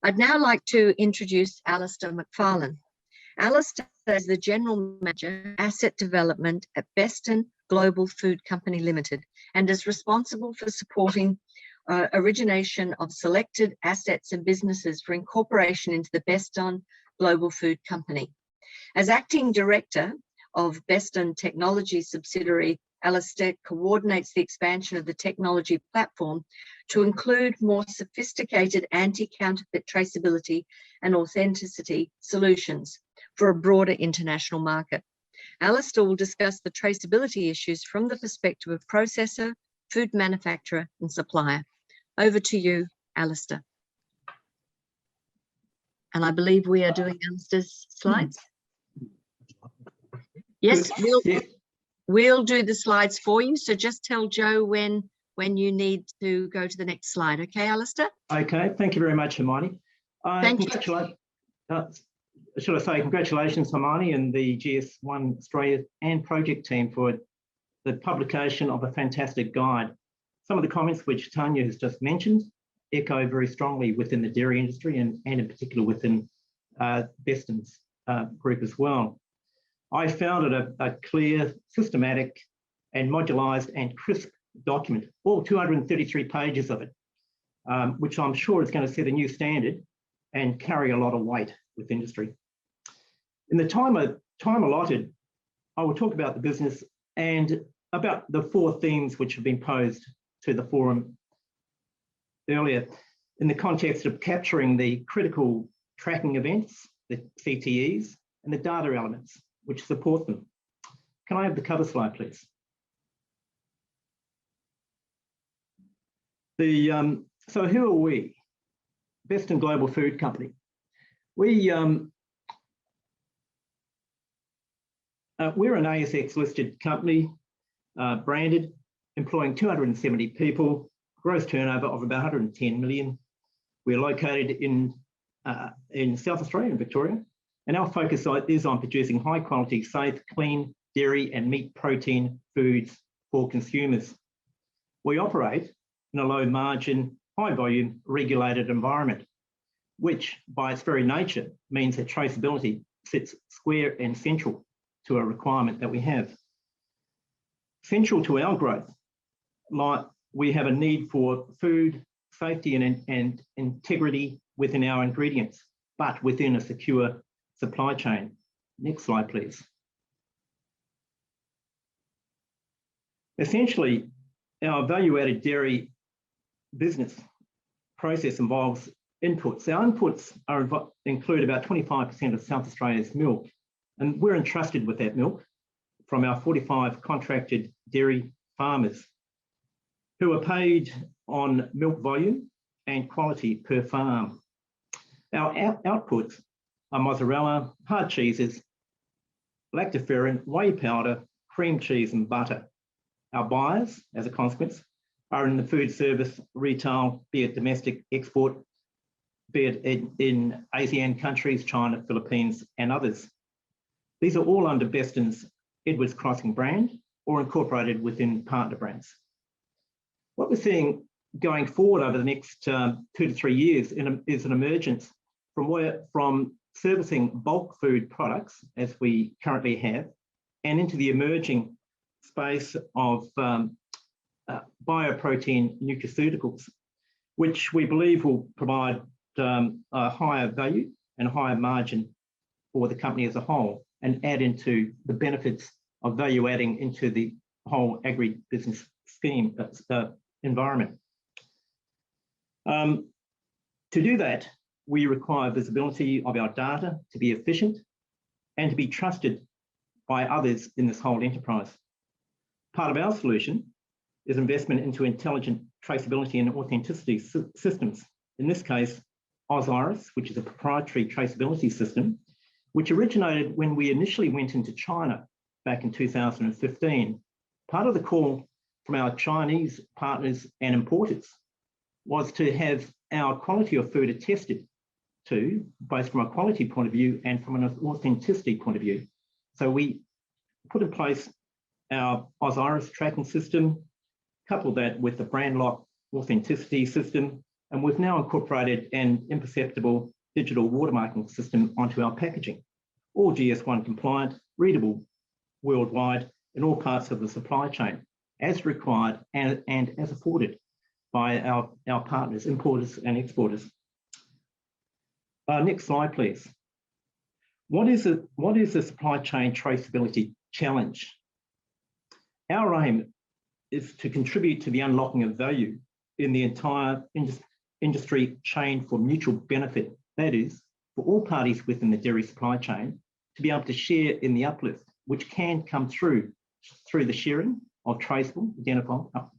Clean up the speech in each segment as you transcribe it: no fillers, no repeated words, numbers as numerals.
I'd now like to introduce Alistair McFarlane. Alistair is the General Manager, Asset Development at Beston Global Food Company Limited and is responsible for supporting origination of selected assets and businesses for incorporation into the Beston Global Food Company. As Acting Director of Beston Technology subsidiary, Alistair coordinates the expansion of the technology platform to include more sophisticated anti-counterfeit traceability and authenticity solutions for a broader international market. Alistair will discuss the traceability issues from the perspective of processor, food manufacturer, and supplier. Over to you, Alistair. And I believe we are doing Alistair's slides. Yes, we'll do the slides for you. So just tell Joe when you need to go to the next slide. Okay, Alistair? Okay, thank you very much, Hermione. Thank you. Should I say congratulations, Hermione, and the GS1 Australia and project team for the publication of a fantastic guide. Some of the comments which Tanya has just mentioned echo very strongly within the dairy industry and in particular within Beston's group as well. I found it a clear, systematic and modularized and crisp document, all 233 pages of it, which I'm sure is going to set a new standard and carry a lot of weight with industry. In the time allotted, I will talk about the business and about the 4 themes which have been posed to the forum earlier in the context of capturing the critical tracking events, the CTEs, and the data elements which support them. Can I have the cover slide, please? So who are we? Beston Global Food Company. We're an ASX listed company, branded, employing 270 people, gross turnover of about 110 million. We're located in South Australia, in Victoria, and our focus is on producing high quality, safe, clean dairy and meat protein foods for consumers. We operate in a low margin, high volume, regulated environment, which by its very nature means that traceability sits square and central to a requirement that we have. Central to our growth, like we have a need for food safety and integrity within our ingredients, but within a secure supply chain. Next slide, please. Essentially, our value-added dairy business process involves inputs. Our inputs include about 25% of South Australia's milk, and we're entrusted with that milk from our 45 contracted dairy farmers who are paid on milk volume and quality per farm. Our outputs are mozzarella, hard cheeses, lactoferrin, whey powder, cream cheese and butter. Our buyers, as a consequence, are in the food service, retail, be it domestic export, be it in ASEAN countries, China, Philippines, and others. These are all under Beston's Edwards Crossing brand or incorporated within partner brands. What we're seeing going forward over the next 2 to 3 years is an emergence from servicing bulk food products, as we currently have, and into the emerging space of bioprotein nutraceuticals, which we believe will provide a higher value and higher margin for the company as a whole and add into the benefits of value adding into the whole agribusiness scheme environment. To do that, we require visibility of our data to be efficient and to be trusted by others in this whole enterprise. Part of our solution is investment into intelligent traceability and authenticity systems. In this case, Osiris, which is a proprietary traceability system, which originated when we initially went into China back in 2015. Part of the call from our Chinese partners and importers was to have our quality of food attested to, both from a quality point of view and from an authenticity point of view. So we put in place our Osiris tracking system, coupled that with the brand lock authenticity system, And we've now incorporated an imperceptible digital watermarking system onto our packaging, all GS1 compliant, readable worldwide in all parts of the supply chain, as required and as afforded by our partners, importers and exporters. Next slide, please. What is the supply chain traceability challenge? Our aim is to contribute to the unlocking of value in the entire industry chain for mutual benefit. That is, for all parties within the dairy supply chain to be able to share in the uplift, which can come through the sharing of traceable,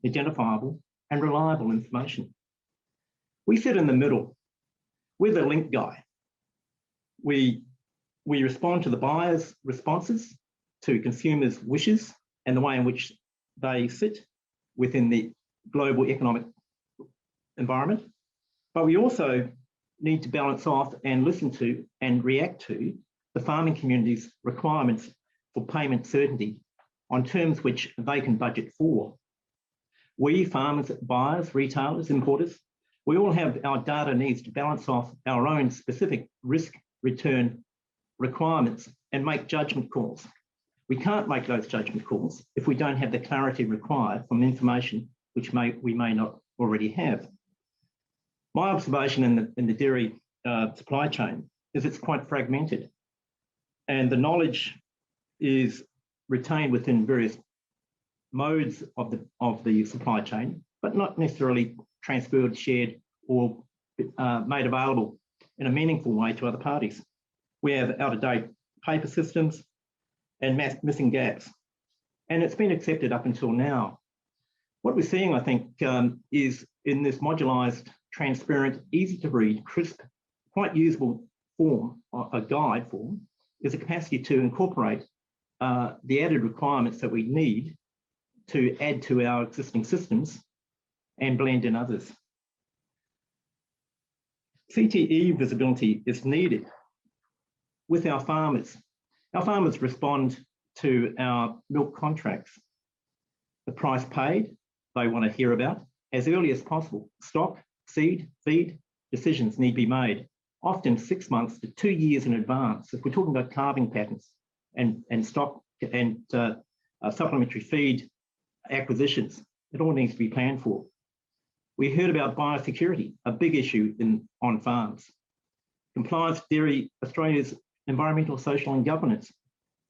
identifiable, and reliable information. We sit in the middle. We're the link guy. We respond to the buyer's responses, to consumers' wishes, and the way in which they sit within the global economic environment. But we also need to balance off and listen to and react to the farming community's requirements for payment certainty on terms which they can budget for. We, farmers, buyers, retailers, importers, we all have our data needs to balance off our own specific risk return requirements and make judgment calls. We can't make those judgment calls if we don't have the clarity required from information which we may not already have. My observation in the dairy supply chain is it's quite fragmented, and the knowledge is retained within various modes of the supply chain, but not necessarily transferred, shared, or made available in a meaningful way to other parties. We have out-of-date paper systems and missing gaps, and it's been accepted up until now. What we're seeing, I think, is in this modularized, transparent, easy to read, crisp, quite usable form, a guide form, is a capacity to incorporate the added requirements that we need to add to our existing systems and blend in others. CTE visibility is needed with our farmers. Our farmers respond to our milk contracts. The price paid, they want to hear about as early as possible. Stock, seed, feed, decisions need to be made, often 6 months to 2 years in advance. If we're talking about calving patterns and stock and supplementary feed acquisitions, it all needs to be planned for. We heard about biosecurity, a big issue on farms. Compliance Dairy Australia's Environmental, Social and Governance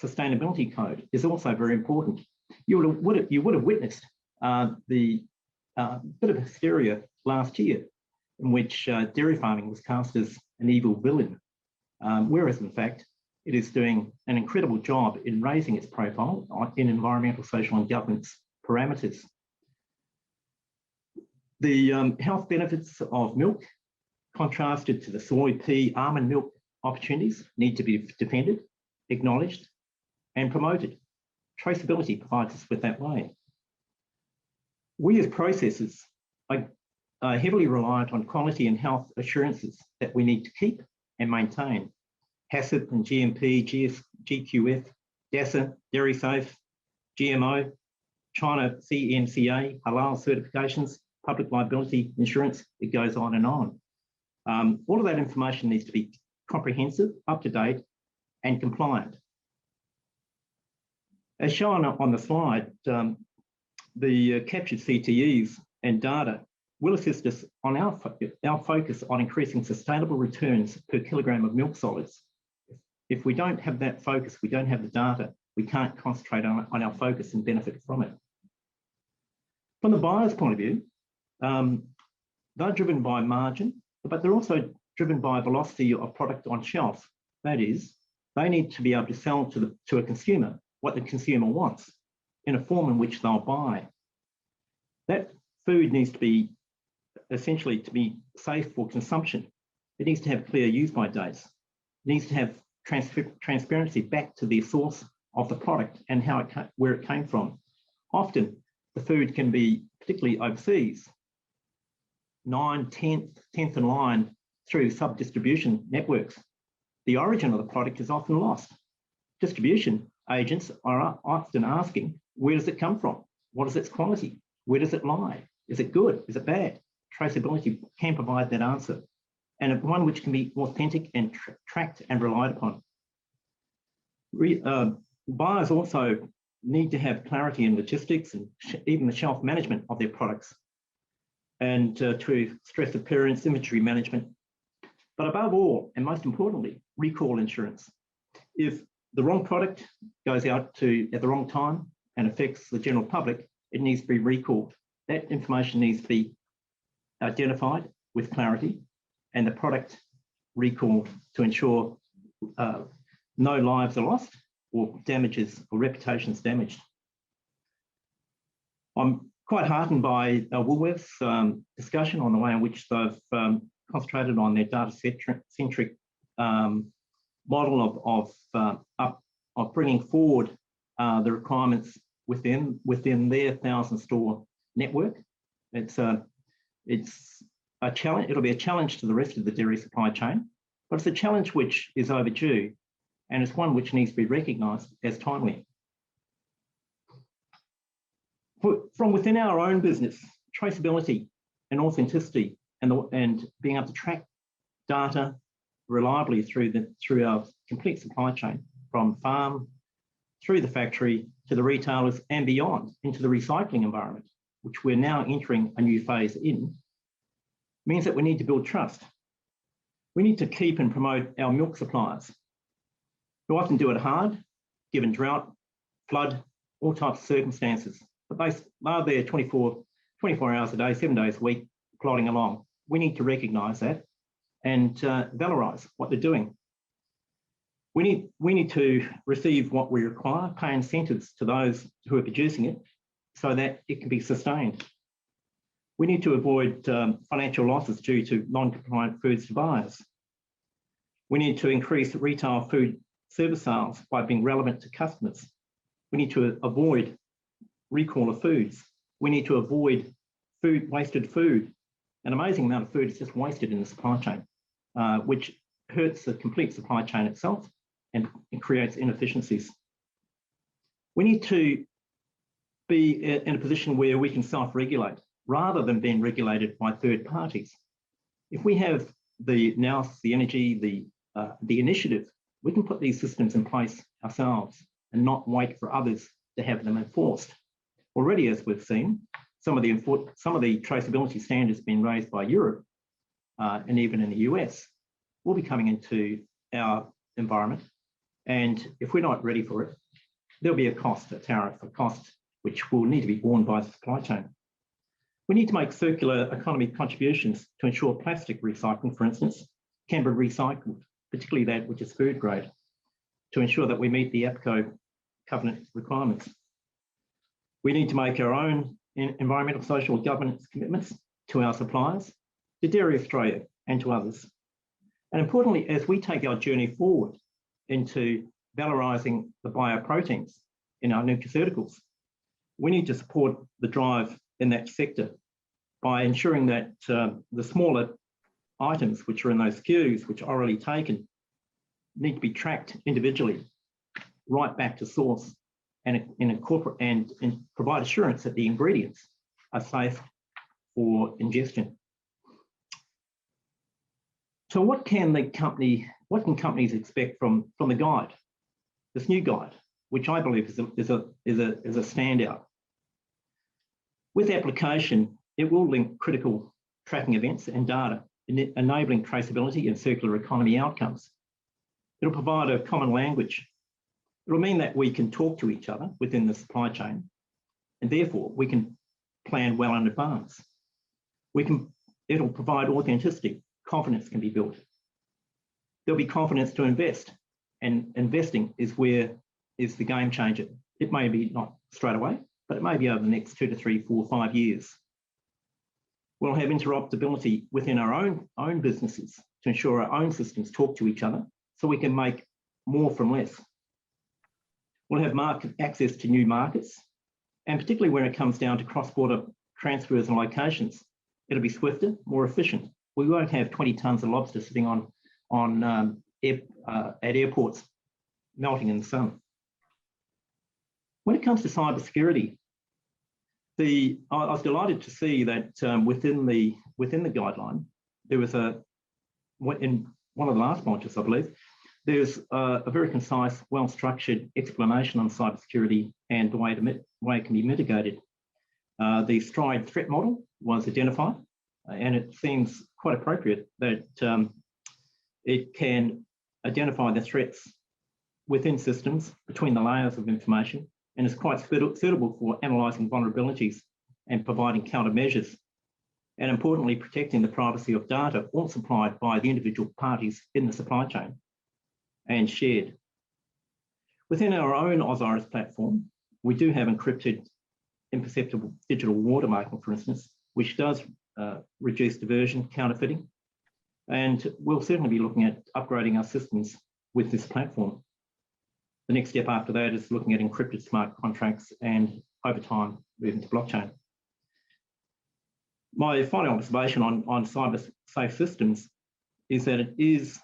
Sustainability Code is also very important. You would have witnessed the bit of hysteria last year in which dairy farming was cast as an evil villain, whereas in fact it is doing an incredible job in raising its profile in environmental, social and governance parameters. The health benefits of milk contrasted to the soy, pea, almond milk opportunities need to be defended, acknowledged and promoted. Traceability provides us with that way. We as processors are heavily reliant on quality and health assurances that we need to keep and maintain. HACCP and GMP, GQF, DASA, Dairy Safe, GMO, China CNCA, halal certifications, public liability insurance, it goes on and on. All of that information needs to be comprehensive, up-to-date and compliant. As shown on the slide, the captured CTEs and data will assist us on our focus on increasing sustainable returns per kilogram of milk solids. If we don't have that focus, we don't have the data, we can't concentrate on our focus and benefit from it. From the buyer's point of view, they're driven by margin, but they're also driven by velocity of product on shelf. That is, they need to be able to sell to a consumer what the consumer wants in a form in which they'll buy. That food needs to be essentially to be safe for consumption. It needs to have clear use-by dates. It needs to have transparency back to the source of the product and where it came from. Often, the food can be, particularly overseas, 9th, 10th in line through sub-distribution networks. The origin of the product is often lost. Distribution agents are often asking, where does it come from? What is its quality? Where does it lie? Is it good? Is it bad? traceability can provide that answer, and one which can be authentic and tracked and relied upon. Buyers also need to have clarity in logistics and even the shelf management of their products, and to stress appearance, inventory management, but above all, and most importantly, recall insurance. If the wrong product goes out at the wrong time and affects the general public, it needs to be recalled. That information needs to be identified with clarity and the product recalled to ensure no lives are lost or damages or reputations damaged. I'm quite heartened by Woolworths' discussion on the way in which they've concentrated on their data-centric model of bringing forward the requirements within their 1,000-store network. It's a challenge. It'll be a challenge to the rest of the dairy supply chain, but it's a challenge which is overdue, and it's one which needs to be recognised as timely. From within our own business, traceability and authenticity and being able to track data reliably through our complete supply chain, from farm through the factory to the retailers and beyond into the recycling environment, which we're now entering a new phase in, means that we need to build trust. We need to keep and promote our milk suppliers, who often do it hard, given drought, flood, all types of circumstances. But they are there 24 hours a day, 7 days a week, plodding along. We need to recognise that and valorise what they're doing. We need to receive what we require, pay incentives to those who are producing it so that it can be sustained. We need to avoid financial losses due to non-compliant foods to buyers. We need to increase retail food service sales by being relevant to customers. We need to avoid recall of foods. We need to avoid wasted food. An amazing amount of food is just wasted in the supply chain, which hurts the complete supply chain itself and creates inefficiencies. We need to be in a position where we can self-regulate rather than being regulated by third parties. If we have the nous, the energy, the initiative, we can put these systems in place ourselves and not wait for others to have them enforced. Already, as we've seen, some of the traceability standards being raised by Europe and even in the US will be coming into our environment. And if we're not ready for it, there'll be a tariff, a cost, which will need to be borne by the supply chain. We need to make circular economy contributions to ensure plastic recycling, for instance, can be recycled, particularly that which is food grade, to ensure that we meet the APCO covenant requirements. We need to make our own environmental, social, governance commitments to our suppliers, to Dairy Australia and to others. And importantly, as we take our journey forward into valorising the bioproteins in our nutraceuticals, we need to support the drive in that sector by ensuring that the smaller items which are in those SKUs, which are already taken, need to be tracked individually right back to source and incorporate and provide assurance that the ingredients are safe for ingestion. So what can companies expect from the guide, this new guide, which I believe is a standout? With application, it will link critical tracking events and data, enabling traceability and circular economy outcomes. It'll provide a common language. It'll mean that we can talk to each other within the supply chain, and therefore we can plan well in advance. It'll provide authenticity. Confidence can be built. There'll be confidence to invest, and investing is the game changer. It may be not straight away, but it may be over the next 2 to 3, 4, 5 years. We'll have interoperability within our own businesses to ensure our own systems talk to each other so we can make more from less. We'll have market access to new markets, and particularly when it comes down to cross-border transfers and locations, it'll be swifter, more efficient. We won't have 20 tonnes of lobster sitting at airports melting in the sun. When it comes to cybersecurity, I was delighted to see that within the guideline, there was in one of the last modules, I believe, there's a very concise, well-structured explanation on cybersecurity and the way it can be mitigated. The STRIDE threat model was identified, and it seems quite appropriate that it can identify the threats within systems, between the layers of information, and is quite suitable for analysing vulnerabilities and providing countermeasures, and importantly, protecting the privacy of data all supplied by the individual parties in the supply chain and shared. Within our own Osiris platform, we do have encrypted imperceptible digital watermarking, for instance, which does reduce diversion, counterfeiting, and we'll certainly be looking at upgrading our systems with this platform. The next step after that is looking at encrypted smart contracts and over time moving to blockchain. My final observation on cyber safe systems is that it is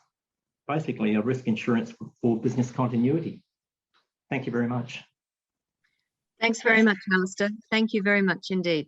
basically a risk insurance for business continuity. Thank you very much. Thanks very much, Alistair. Thank you very much indeed.